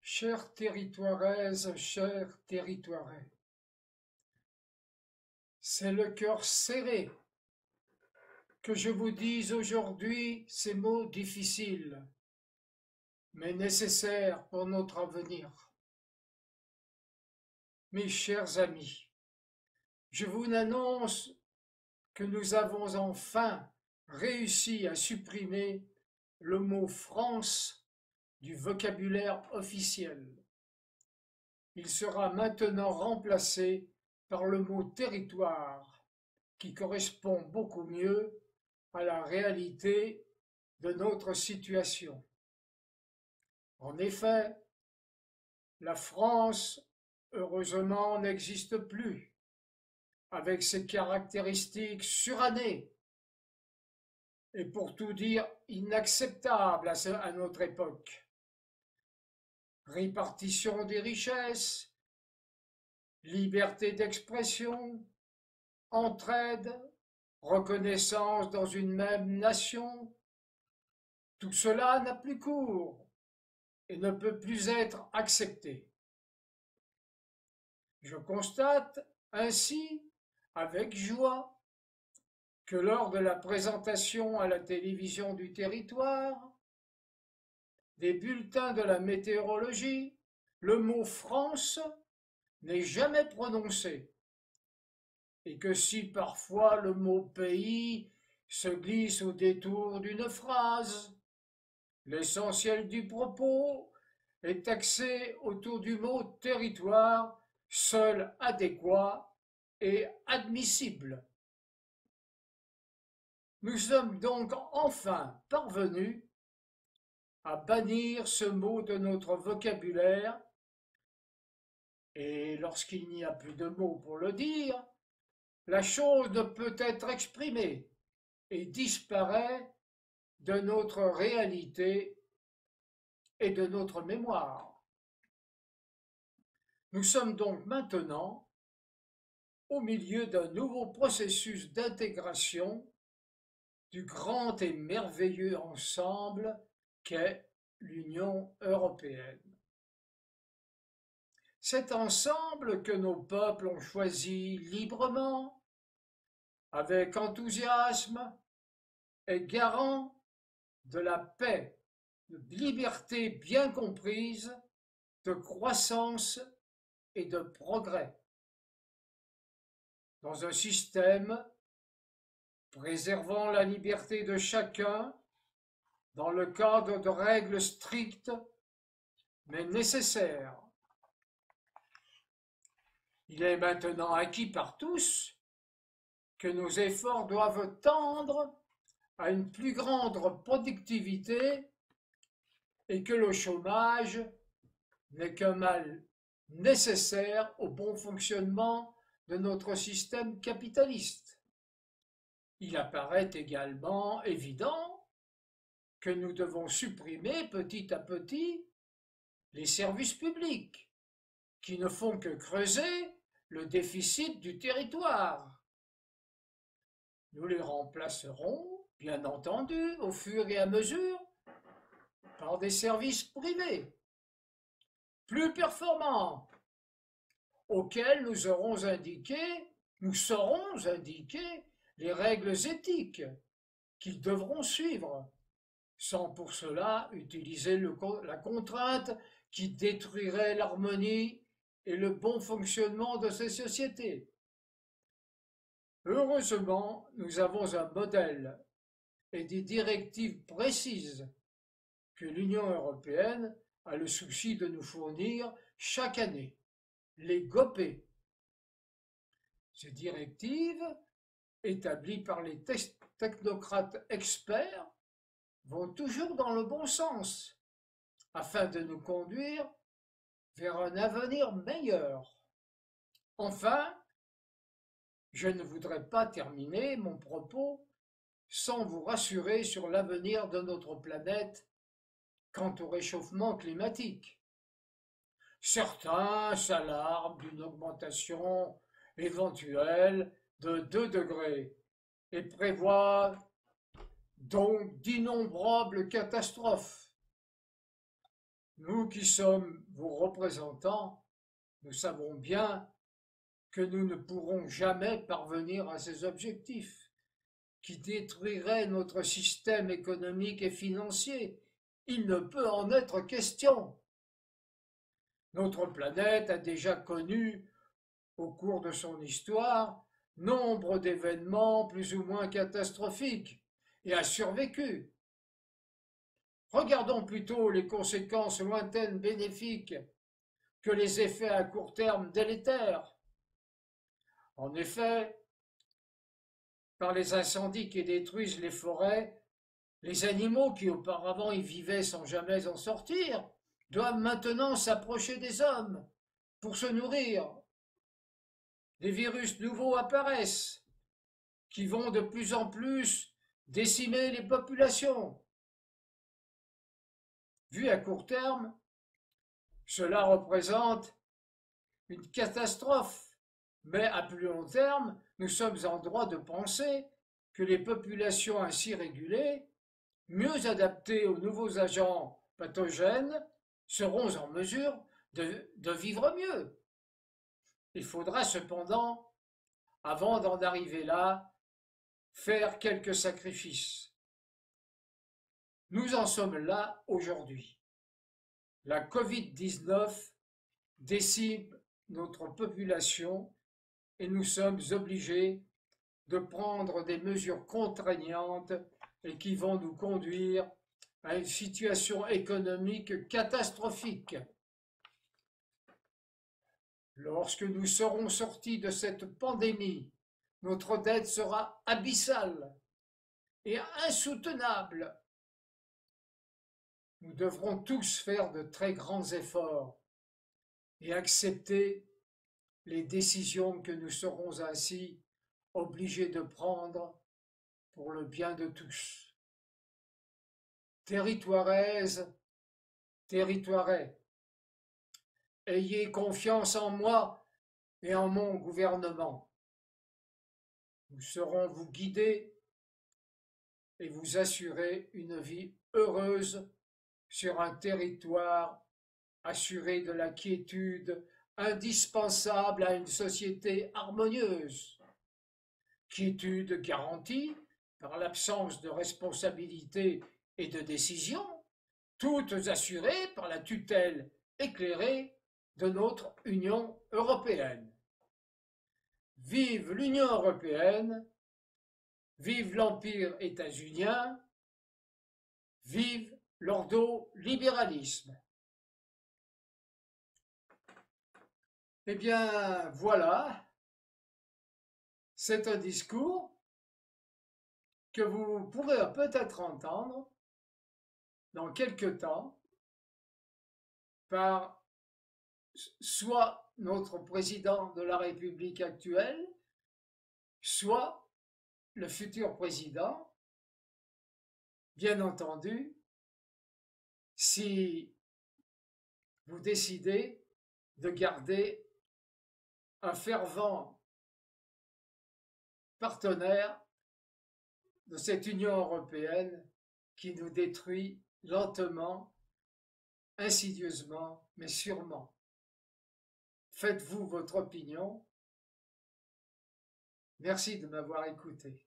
Chères territoiraises, chers territoirais, c'est le cœur serré que je vous dise aujourd'hui ces mots difficiles, mais nécessaires pour notre avenir. Mes chers amis, je vous annonce que nous avons enfin réussi à supprimer le mot France du vocabulaire officiel. Il sera maintenant remplacé par le mot territoire, qui correspond beaucoup mieux à la réalité de notre situation. En effet, la France, heureusement, n'existe plus, avec ses caractéristiques surannées et pour tout dire inacceptables à notre époque. Répartition des richesses, liberté d'expression, entraide, reconnaissance dans une même nation, tout cela n'a plus cours et ne peut plus être accepté. Je constate ainsi avec joie que lors de la présentation à la télévision du territoire, des bulletins de la météorologie, le mot France n'est jamais prononcé, et que si parfois le mot pays se glisse au détour d'une phrase, l'essentiel du propos est axé autour du mot territoire, seul adéquat et admissible. Nous sommes donc enfin parvenus à bannir ce mot de notre vocabulaire, et lorsqu'il n'y a plus de mots pour le dire, la chose ne peut être exprimée et disparaît de notre réalité et de notre mémoire. Nous sommes donc maintenant au milieu d'un nouveau processus d'intégration du grand et merveilleux ensemble qu'est l'Union européenne. Cet ensemble que nos peuples ont choisi librement, avec enthousiasme, est garant de la paix, de liberté bien comprise, de croissance et de progrès. Dans un système préservant la liberté de chacun, dans le cadre de règles strictes mais nécessaires. Il est maintenant acquis par tous que nos efforts doivent tendre à une plus grande productivité et que le chômage n'est qu'un mal nécessaire au bon fonctionnement de notre système capitaliste. Il apparaît également évident que nous devons supprimer petit à petit les services publics qui ne font que creuser le déficit du territoire. Nous les remplacerons, bien entendu, au fur et à mesure, par des services privés, plus performants, auxquels nous saurons indiquer les règles éthiques qu'ils devront suivre, sans pour cela utiliser la contrainte qui détruirait l'harmonie et le bon fonctionnement de ces sociétés. Heureusement, nous avons un modèle et des directives précises que l'Union européenne a le souci de nous fournir chaque année, les GOPE. Ces directives, établies par les technocrates experts, vont toujours dans le bon sens, afin de nous conduire vers un avenir meilleur. Enfin, je ne voudrais pas terminer mon propos sans vous rassurer sur l'avenir de notre planète quant au réchauffement climatique. Certains s'alarment d'une augmentation éventuelle de 2 degrés et prévoient donc d'innombrables catastrophes. Nous qui sommes vos représentants, nous savons bien que nous ne pourrons jamais parvenir à ces objectifs, qui détruiraient notre système économique et financier. Il ne peut en être question. Notre planète a déjà connu, au cours de son histoire, nombre d'événements plus ou moins catastrophiques et a survécu. Regardons plutôt les conséquences lointaines bénéfiques que les effets à court terme délétères. En effet, par les incendies qui détruisent les forêts, les animaux qui auparavant y vivaient sans jamais en sortir doivent maintenant s'approcher des hommes pour se nourrir. Des virus nouveaux apparaissent qui vont de plus en plus décimer les populations. Vu à court terme, cela représente une catastrophe, mais à plus long terme, nous sommes en droit de penser que les populations ainsi régulées, mieux adaptées aux nouveaux agents pathogènes, seront en mesure de vivre mieux. Il faudra cependant, avant d'en arriver là, faire quelques sacrifices. Nous en sommes là aujourd'hui. La Covid-19 décime notre population et nous sommes obligés de prendre des mesures contraignantes et qui vont nous conduire à une situation économique catastrophique. Lorsque nous serons sortis de cette pandémie, notre dette sera abyssale et insoutenable. Nous devrons tous faire de très grands efforts et accepter les décisions que nous serons ainsi obligés de prendre pour le bien de tous. Territoiraises, territoirais, ayez confiance en moi et en mon gouvernement. Nous saurons vous guider et vous assurer une vie heureuse sur un territoire assuré de la quiétude indispensable à une société harmonieuse. Quiétude garantie par l'absence de responsabilité et de décision, toutes assurées par la tutelle éclairée de notre Union européenne. Vive l'Union européenne, vive l'Empire états-unien, vive l'ordolibéralisme. Eh bien, voilà, c'est un discours que vous pourrez peut-être entendre dans quelque temps par soit notre président de la République actuelle, soit le futur président, bien entendu, si vous décidez de garder un fervent partenaire de cette Union européenne qui nous détruit lentement, insidieusement, mais sûrement. Faites-vous votre opinion. Merci de m'avoir écouté.